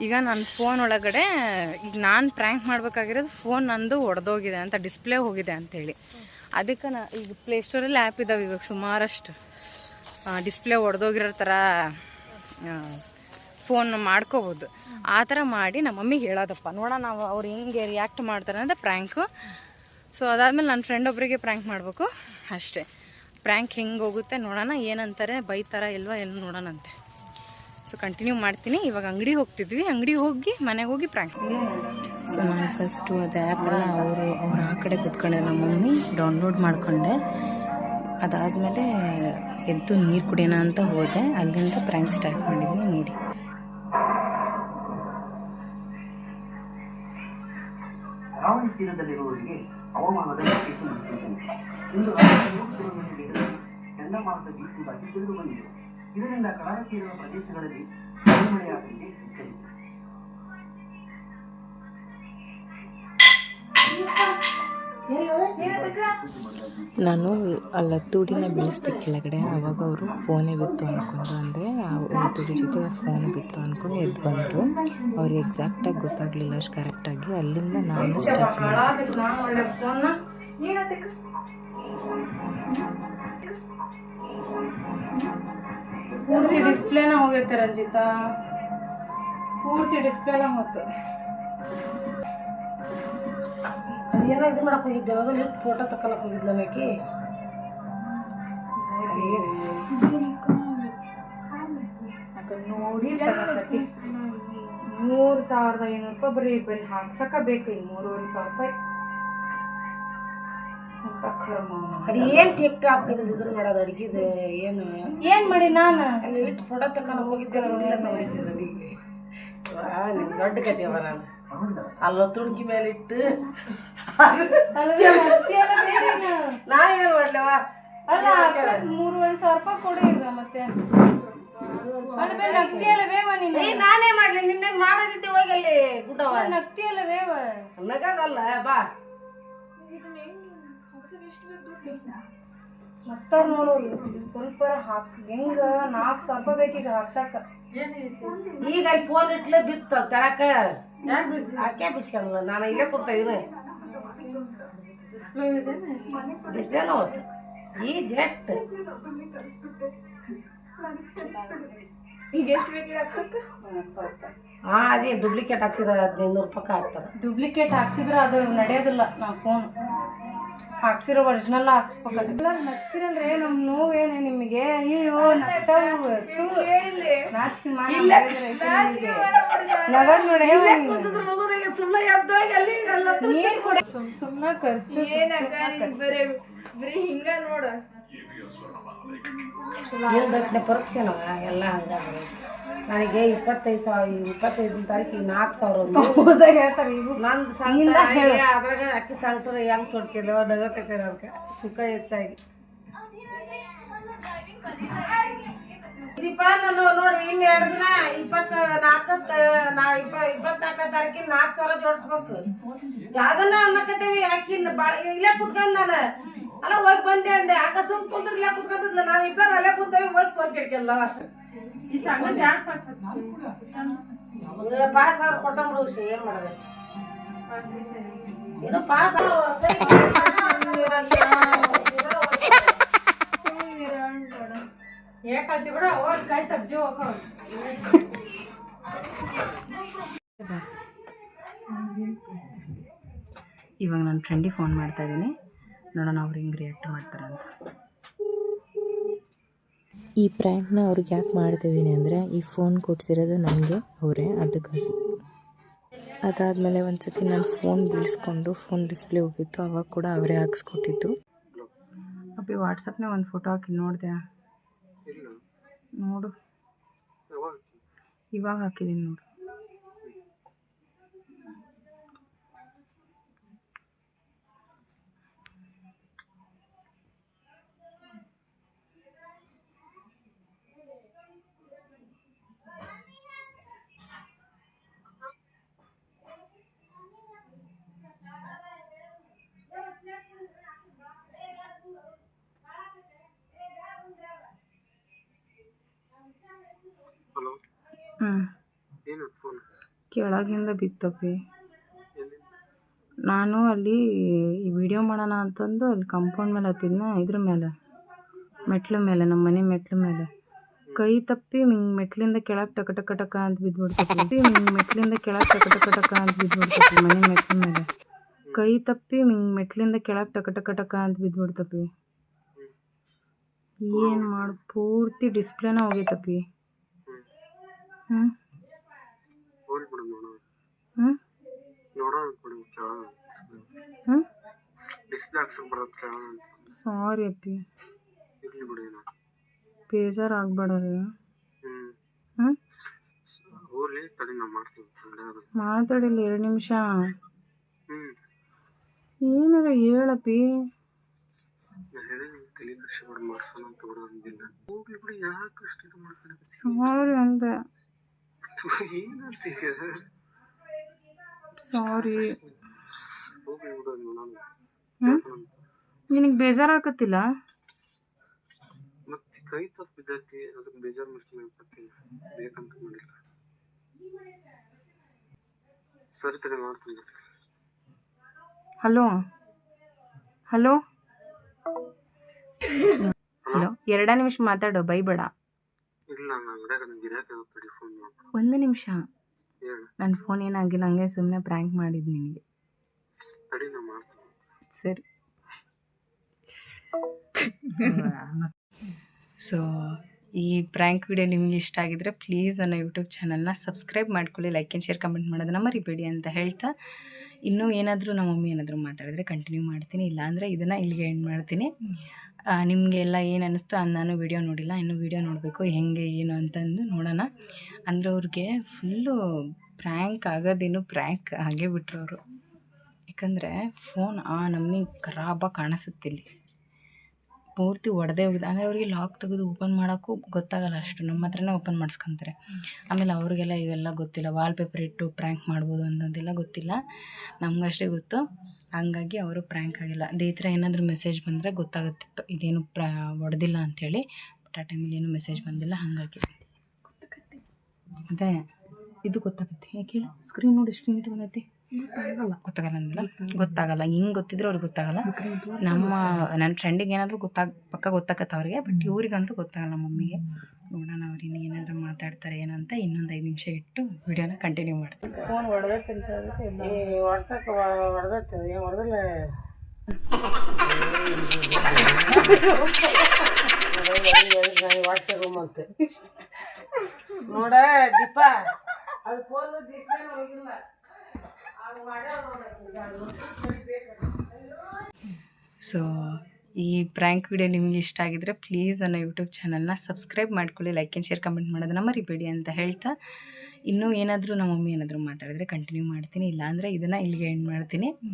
ಈಗ ನನ್ನ ಫೋನ್ ಒಳಗಡೆ ಈಗ ನಾನು ಪ್ರ್ಯಾಂಕ್ ಮಾಡಬೇಕಾಗಿರೋದು ಫೋನ್ ನಂದು ಒಡೆದೋಗಿದೆ ಅಂತ, ಡಿಸ್ಪ್ಲೇ ಹೋಗಿದೆ ಅಂಥೇಳಿ. ಅದಕ್ಕೆ ಈಗ ಪ್ಲೇಸ್ಟೋರಲ್ಲಿ ಆ್ಯಪ್ ಇದ್ದಾವೆ ಇವಾಗ ಸುಮಾರಷ್ಟು, ಡಿಸ್ಪ್ಲೇ ಒಡೆದೋಗಿರೋ ಥರ ಫೋನ್ ಮಾಡ್ಕೋಬೋದು. ಆ ಥರ ಮಾಡಿ ನಮ್ಮ ಮಮ್ಮಿಗೆ ಹೇಳೋದಪ್ಪ, ನೋಡೋಣ ನಾವು ಅವ್ರು ಹೆಂಗೆ ರಿಯಾಕ್ಟ್ ಮಾಡ್ತಾರೆ ಅಂತ ಪ್ರ್ಯಾಂಕು. ಸೊ ಅದಾದಮೇಲೆ ನನ್ನ ಫ್ರೆಂಡ್ ಒಬ್ಬರಿಗೆ ಪ್ರ್ಯಾಂಕ್ ಮಾಡಬೇಕು ಅಷ್ಟೇ. ಪ್ರ್ಯಾಂಕ್ ಹೆಂಗೆ ಹೋಗುತ್ತೆ ನೋಡೋಣ, ಏನಂತಾರೆ, ಬೈತಾರ ಇಲ್ವಾ ಎಲ್ಲ ನೋಡೋಣಂತೆ. ಸೊ ಕಂಟಿನ್ಯೂ ಮಾಡ್ತೀನಿ. ಇವಾಗ ಅಂಗಡಿಗೆ ಹೋಗ್ತಿದ್ವಿ, ಅಂಗಡಿಗೆ ಹೋಗಿ ಮನೆಗೆ ಹೋಗಿ ಪ್ರ್ಯಾಂಕ್. ಸೊ ನಾನು ಫಸ್ಟು ಅದು ಆ್ಯಪೆಲ್ಲ ಅವ್ರು ಆ ಕಡೆ ಕೂತ್ಕೊಂಡೆ, ನಮ್ಮ ಮಮ್ಮಿ ಡೌನ್ಲೋಡ್ ಮಾಡಿಕೊಂಡೆ. ಅದಾದಮೇಲೆ ಎದ್ದು ನೀರು ಕುಡಿಯೋಣ ಅಂತ ಹೋದೆ, ಅಲ್ಲಿಂದ ಪ್ರ್ಯಾಂಕ್ ಸ್ಟಾರ್ಟ್ ಮಾಡಿದ್ದೀನಿ ನೋಡಿ. ಕರಾವಳಿ ತೀರದಲ್ಲಿರುವವರಿಗೆ ಹವಾಮಾನದ ಇಂದು ಚಂಡಮಾರುತ ಬೀಸುವುದಾಗಿ ತಿಳಿದು ಬಂದಿದೆ. ಇದರಿಂದ ಕರಾವಳಿ ತೀರದ ಪ್ರದೇಶಗಳಲ್ಲಿ ಮಳೆಯಾಗಲಿದೆ ಎಚ್ಚರಿಕೆ. ನಾನು ಲತ್ತೂಡಿನ ಬೀಳಿಸ್ದೆ ಕೆಳಗಡೆ. ಆವಾಗ ಅವರು ಫೋನೇ ಬಿತ್ತು ಅಂದ್ಕೊಂಡು, ಅಂದರೆ ಲತ್ತೂಡಿ ಜೊತೆ ಫೋನ್ ಬಿತ್ತು ಅಂದ್ಕೊಂಡು ಎದ್ದು ಬಂದರು. ಅವ್ರಿಗೆ ಎಕ್ಸಾಕ್ಟಾಗಿ ಗೊತ್ತಾಗಲಿಲ್ಲ ಅಷ್ಟು ಕರೆಕ್ಟಾಗಿ. ಅಲ್ಲಿಂದ ನಾನು ಸ್ಟಾರ್ಟ್ ಮಾಡಿದೆ. ಪೂರ್ತಿ ಡಿಸ್ಪ್ಲೇನ ಹೋಗೈತೆ ರಂಜಿತಾ, ಪೂರ್ತಿ ಡಿಸ್ಪ್ಲೇನ ಹೋಗುತ್ತೆ. ಅದೇನೋ ಇದು ಮಾಡಕ್ಕೆ ಹೋಗಿದ್ದೆ, ಅದ್ರಲ್ಲಿ ಫೋಟೋ ತಗೊಳಕ್ಕೆ ಹೋಗಿದ್ಲ ಆಕಿ. 3,500 ರೂಪಾಯಿ ಬರೀ ಹಾಕ್ಸಕ ಬೇಕು. ಈಗ 3,500 ರೂಪಾಯಿ ಅದು ಏನು ಟಿಕ್ ಟಾಕ್ ಇದ್ರ ಮಾಡೋದು ಅಡುಗೆದು ಏನು ಮಾಡಿ ನಾನು ಅಲ್ಲಿ ಇಟ್ಟು ಫೋಟೋ ತಗೊಳಕ್ಕೆ ಹೋಗಿದ್ದೆ, ನೋಡಿಲ್ಲ ನೋಡಿದ್ದೆ ನನಗೆ. ನಿಮ್ಮ ದೊಡ್ಡ ಕತೆ ಅವ. ನಾನು ಅಲ್ಲ ತುಣಕಿ ಮೇಲೆ ಇಟ್ಟು ನಾ ಏನು ಮಾಡ್ಲವ ಅಲ್ಲ 3,500 ರೂಪಾಯಿ ಕೊಡು ಈಗ. ಮತ್ತೆ ನಗ್ತಿಯಲ್ಲ ಬೇವ ನೀನು. ನಾನೇ ಮಾಡ್ಲಿ, ನಿನ್ನೇನು ಮಾಡೋದಿದ್ದೆ ಹೋಗಲ್ಲಿ ಗುಡ್ಡವ. ನಗ್ತಿಯಲ್ಲ ಬೇವ, ನಗದಲ್ಲ ಬಾ. ಮತ್ತ ನೋಡು ಸ್ವಲ್ಪ ಹೆಂಗ 4,000 ರೂಪಾಯಿ ಬೇಕೀಗ ಹಾಕ್ಸಾಕ. ಈಗ ಅಲ್ಲಿ ಫೋನ್ ಇಟ್ಲೆ ಬಿತ್ತು ತಳಕ, ಯಾಕೆ ಬಿಸ್ಕಲ್ಲ. ನಾನು ಇಲ್ಲೇ ಕೂತಾಯಿನಿ, ಡಿಸ್ಪ್ಲೇನ ಹೋಯ್ತು ಈ ಜಸ್ಟ್. ಈಗ ಎಷ್ಟು ಬೇಕೀಗ ಹಾಕ್ಸಕ್ಕ? ಹಾಂ, ಅದೇ ಡೂಪ್ಲಿಕೇಟ್ ಹಾಕ್ಸಿದ್ರೆ 1,500 ರೂಪಾಯಿ ಹಾಕ್ತಾರೆ. ಡೂಪ್ಲಿಕೇಟ್ ಹಾಕ್ಸಿದ್ರೆ ಅದು ನಡೆಯೋದಿಲ್ಲ. ನಾವು ಫೋನ್ ಹಾಕ್ಸಿರೋ ಒರಿಜಿನಲ್ ಹಾಕ್ಸ್ಬೇಕಲ್ಲ. ನಗ್ತಿರಲ್ರಿ, ನಮ್ಮ ನೋವೇನೆ ನಿಮಗೆ? ಅಯ್ಯೋ ನಗ್ತಾವು ನಾಚಿಕೆ ಮಾಡಿ ನಗದ್ ನೋಡಿ. ಸುಮ್ಮನೆ ಖರ್ಚು ಬರೀ ಹಿಂಗ ನೋಡ. ಪರೀಕ್ಷೆನವ ಎಲ್ಲ ಹಂಗ. ನನಗೆ 25 ತಾರೀಕಿಗೆ 4,000 ಹೇಳ್ತಾರೆ. ನಂದು ಸಂಗಿಂದ ಹೇಳಿ ಅದ್ರಾಗ ಅಕ್ಕಿ ಸಂಗ್ತಾರೆ ಹೆಂಗೆ ತೊಡ್ಕಿಲ್ಲ ನಗಕೈತೆ. ಅದಕ್ಕೆ ಸುಖ ಹೆಚ್ಚಾಗಿ ದೀಪ. ನಾನು ನೋಡಿ ಇನ್ನು 2 ದಿನ 24 ತಾರೀಕಿಗೆ 4,000 ಜೋಡಿಸ್ಬೇಕು. ಯಾವ್ದನ್ನ ಅನ್ನಕತ್ತೇವಿ ಯಾಕೆ ಇಲ್ಲೇ ಕುತ್ಕೊಂಡ್ ನಾನು ಅಲ್ಲ ಹೋಗಿ ಬಂದೆ ಅಂದೆ. ಆಗ ಸುಮ್ ಕುಂದ್ರೆ ಇಲ್ಲೇ ಕುತ್ಕೊಂಡಿದ್ಲ. ನಾನು ಇಬ್ಬರು ಅಲ್ಲೇ ಕುಂತೇವಿ, ಹೋಗಿ ಫೋನ್ ಕೆಡ್ಕಲ್ಲ ಅಷ್ಟೇ. ಪಾಸ್ ಆದ್ರೆ ಕೊಡ್ತಾಂಬಿಡು ವಿಷಯ ಏನು ಮಾಡೋದು. ಇದು ಪಾಸ್ ಇವಾಗ ನನ್ನ ಫ್ರೆಂಡಿಗೆ ಫೋನ್ ಮಾಡ್ತಾ ಇದ್ದೀನಿ, ನೋಡೋಣ ಅವ್ರು ಹೆಂಗೆ ರಿಯಾಕ್ಟ್ ಮಾಡ್ತಾರೆ ಅಂತ. ಈ ಪ್ರ್ಯಾಂಕ್ನ ಅವ್ರಿಗೆ ಯಾಕೆ ಮಾಡ್ತಿದ್ದೀನಿ ಅಂದರೆ, ಈ ಫೋನ್ ಕೊಡ್ಸಿರೋದು ನನಗೆ ಅವರೇ, ಅದಕ್ಕಾಗಿ. ಅದಾದಮೇಲೆ ಒಂದು ಸತಿ ನಾನು ಫೋನ್ ಬೀಳಿಸ್ಕೊಂಡು ಫೋನ್ ಡಿಸ್ಪ್ಲೇ ಹೋಗಿತ್ತು, ಅವಾಗ ಕೂಡ ಅವರೇ ಹಾಕ್ಸ್ಕೊಟ್ಟಿದ್ದು. ಅಪ್ಪಿ ವಾಟ್ಸಪ್ನೇ ಒಂದು ಫೋಟೋ ಹಾಕಿ ನೋಡಿದೆ ನೋಡು, ಇವಾಗ ಹಾಕಿದ್ದೀನಿ ನೋಡು. ಕೆಳಗಿಂದ ಬಿತ್ತಪ್ಪಿ. ನಾನು ಅಲ್ಲಿ ಈ ವಿಡಿಯೋ ಮಾಡೋಣ ಅಂತಂದು ಅಲ್ಲಿ ಕಾಂಪೌಂಡ್ ಮೇಲೆ ಹತ್ತಿದ್ನ, ಇದ್ರ ಮೇಲೆ ಮೆಟ್ಲ ಮೇಲೆ, ನಮ್ಮ ಮನೆ ಮೆಟ್ಲ ಮೇಲೆ ಕೈ ತಪ್ಪಿ ಮೆಟ್ಲಿಂದ ಕೆಳಗೆ ಟಕ ಟಕ ಟಕ ಅಂತ ಬಿದ್ದುಬಿಡ್ತಪ್ಪಿ. ಮೆಟ್ಲಿಂದ ಕೆಳಗೆ ಟಕ ಟಕ ಟಕ ಅಂತ ಬಿದ್ದುಬಿಡ್ತಪ್ಪಿ. ಮನೆ ಮೆಟ್ಲ ಮೇಲೆ ಕೈ ತಪ್ಪಿ ಮೆಟ್ಲಿಂದ ಕೆಳಗೆ ಟಕ ಟಕ ಟಕ ಅಂತ ಬಿದ್ದುಬಿಡ್ತಪ್ಪಿ. ಏನು ಮಾಡಿ ಪೂರ್ತಿ ಡಿಸ್ಪ್ಲೇನ ಹೋಗೈತಪ್ಪಿ. ಹ್ಞೂ ಹ್ಞೂ ಹ್ಞೂ ಸಾರಿ ಅಪ್ಪಿ, ಬೇಜಾರಾಗಬೇಡ್ರಿ. ಹ್ಞೂ ಮಾತಾಡಿಲ್ಲ 2 ನಿಮಿಷ. ಏನಾರ ಹೇಳಪ್ಪಿ. ಸಾರಿ ಅಂದೆ. ಸಾರಿ. ನಿನಗೆ ಬೇಜಾರಾಗತ್ತಿಲ್ಲ? ಕೈ ತಪ್ಪಿದ್ದೈತಿ, ಅದಕ್ಕೆ ಬೇಜಾರು ಮಾಡ್ತೀನಿ, ಬೇಕಂತ ಮಾಡಿಲ್ಲ. ಸರಿ ತಡಿ ಮಾಡ್ತೀನಿ. ಹಲೋ ಹಲೋ ಹಲೋ 2 ನಿಮಿಷ ಮಾತಾಡು, ಬೈಬೇಡ. ಇಲ್ಲ ನಾನು ಗಿರಾಕಿ ತಡಿ ಫೋನ್ ಮಾಡಿ. 1 ನಿಮಿಷ. ಹೇಳು. ನನ್ನ ಫೋನ್ ಏನಾಗಿಲ್ಲ, ಹಂಗೆ ಸುಮ್ಮನೆ ಪ್ರ್ಯಾಂಕ್ ಮಾಡಿದ್ದು ನಿನಗೆ. ತಡಿ ನಾ ಮಾಡ್ತೀನಿ. ಸರಿ. ಸೊ ಈ ಪ್ರ್ಯಾಂಕ್ ವಿಡಿಯೋ ನಿಮ್ಗೆ ಇಷ್ಟ ಆಗಿದ್ರೆ ಪ್ಲೀಸ್ ನನ್ನ ಯೂಟ್ಯೂಬ್ ಚಾನಲ್ನ ಸಬ್ಸ್ಕ್ರೈಬ್ ಮಾಡ್ಕೊಳ್ಳಿ, ಲೈಕ್ ಆ್ಯಂಡ್ ಶೇರ್ ಕಮೆಂಟ್ ಮಾಡೋದನ್ನ ಮರಿಬೇಡಿ ಅಂತ ಹೇಳ್ತಾ, ಇನ್ನೂ ಏನಾದರೂ ನಮ್ಮ ಮಮ್ಮಿ ಏನಾದರೂ ಮಾತಾಡಿದ್ರೆ ಕಂಟಿನ್ಯೂ ಮಾಡ್ತೀನಿ, ಇಲ್ಲಾಂದರೆ ಇದನ್ನು ಇಲ್ಲಿಗೆ ಎಂಡ್ ಮಾಡ್ತೀನಿ. ನಿಮಗೆ ಎಲ್ಲ ಏನು ಅನ್ನಿಸ್ತು, ನಾನು ವೀಡಿಯೋ ನೋಡಿಲ್ಲ, ಇನ್ನೂ ವೀಡಿಯೋ ನೋಡಬೇಕು ಹೆಂಗೆ ಏನು ಅಂತಂದು ನೋಡೋಣ. ಅಂದರೆ ಅವ್ರಿಗೆ ಫುಲ್ಲು ಪ್ರ್ಯಾಂಕ್ ಆಗೋದೇನು ಪ್ರ್ಯಾಂಕ್ ಆಗೇ ಬಿಟ್ರು ಅವರು. ಯಾಕಂದರೆ ಫೋನ್ ನಮ್ಮನೆ ಖರಾಬಾಗಿ ಕಾಣಿಸುತ್ತಿಲ್ಲ, ಪೂರ್ತಿ ಒಡೆದೇ ಹೋಗಿದೆ. ಅಂದರೆ ಅವ್ರಿಗೆ ಲಾಕ್ ತೆಗೆದು ಓಪನ್ ಮಾಡೋಕ್ಕೂ ಗೊತ್ತಾಗಲ್ಲ ಅಷ್ಟು, ನಮ್ಮ ಹತ್ರನೇ ಓಪನ್ ಮಾಡಿಸ್ಕೊತಾರೆ. ಆಮೇಲೆ ಅವ್ರಿಗೆಲ್ಲ ಇವೆಲ್ಲ ಗೊತ್ತಿಲ್ಲ, ವಾಲ್ಪೇಪರ್ ಇಟ್ಟು ಪ್ರ್ಯಾಂಕ್ ಮಾಡ್ಬೋದು ಅನ್ನೋದೆಲ್ಲ ಗೊತ್ತಿಲ್ಲ, ನಮಗಷ್ಟೇ ಗೊತ್ತು. ಹಂಗಾಗಿ ಅವರು ಪ್ರ್ಯಾಂಕ್ ಆಗಿಲ್ಲ. ಅದೇ ಥರ ಏನಾದರೂ ಮೆಸೇಜ್ ಬಂದರೆ ಗೊತ್ತಾಗುತ್ತಿತ್ತು ಇದೇನು ಹೊಡೆದಿಲ್ಲ ಅಂಥೇಳಿ. ಬಟ್ ಆ ಟೈಮಲ್ಲಿ ಏನೂ ಮೆಸೇಜ್ ಬಂದಿಲ್ಲ, ಹಾಗಾಗಿ ಅದೇ ಇದು ಗೊತ್ತಾಗುತ್ತೆ. ಯಾಕೆ ಹೇಳಿ, ಸ್ಕ್ರೀನ್ ನೋಡಿ ಎಷ್ಟು ನೀಟ್ ಬಂದೈತಿ. ಗೊತ್ತಾಗಲ್ಲ ಅಂದಿಲ್ಲ, ಗೊತ್ತಾಗಲ್ಲ. ಹಿಂಗೆ ಗೊತ್ತಿದ್ರೆ ಅವ್ರಿಗೆ ಗೊತ್ತಾಗಲ್ಲ. ನನ್ನ ಫ್ರೆಂಡಿಗೆ ಏನಾದರೂ ಪಕ್ಕ ಗೊತ್ತಾಗತ್ತೆ ಅವ್ರಿಗೆ, ಬಟ್ ಇವ್ರಿಗಂತೂ ಗೊತ್ತಾಗಲ್ಲ ಮಮ್ಮಿಗೆ. ನೋಡೋಣ ಅವ್ರು ಇನ್ನು ಏನಾದರೂ ಮಾತಾಡ್ತಾರೆ ಏನಂತ. ಇನ್ನೊಂದು 5 ನಿಮಿಷ ಇಟ್ಟು ವಿಡಿಯೋನ ಕಂಟಿನ್ಯೂ ಮಾಡ್ತೀನಿ. ಫೋನ್ ಹೊಡೆದೈತೆ ಅನ್ಸೋದಕ್ಕೆ ವಾಟ್ಸಪ್ ಹೊಡೆದೈತೆ, ಏನು ಹೊಡೆದಿಲ್ಲ. ಹೊಟ್ಟೆ ರೂಮ್ ಅಂತ ನೋಡ ದೀಪ, ಅದು ಫೋನ್ ಡಿಸ್ಪ್ಲೇ ಹೋಗಿಲ್ಲ. ಸೊ ಈ ಪ್ರ್ಯಾಂಕ್ ವಿಡಿಯೋ ನಿಮ್ಗೆ ಇಷ್ಟ ಆಗಿದ್ರೆ ಪ್ಲೀಸ್ ನನ್ನ ಯೂಟ್ಯೂಬ್ ಚಾನಲ್ನ ಸಬ್ಸ್ಕ್ರೈಬ್ ಮಾಡ್ಕೊಳ್ಳಿ, ಲೈಕ್ ಆ್ಯಂಡ್ ಶೇರ್ ಕಮೆಂಟ್ ಮಾಡೋದನ್ನ ಮರಿಬೇಡಿ ಅಂತ ಹೇಳ್ತಾ, ಇನ್ನೂ ಏನಾದರೂ ನಮ್ಮ ಮಮ್ಮಿ ಏನಾದರೂ ಮಾತಾಡಿದ್ರೆ ಕಂಟಿನ್ಯೂ ಮಾಡ್ತೀನಿ, ಇಲ್ಲಾಂದರೆ ಇದನ್ನು ಇಲ್ಲಿಗೆ ಎಂಡ್ ಮಾಡ್ತೀನಿ.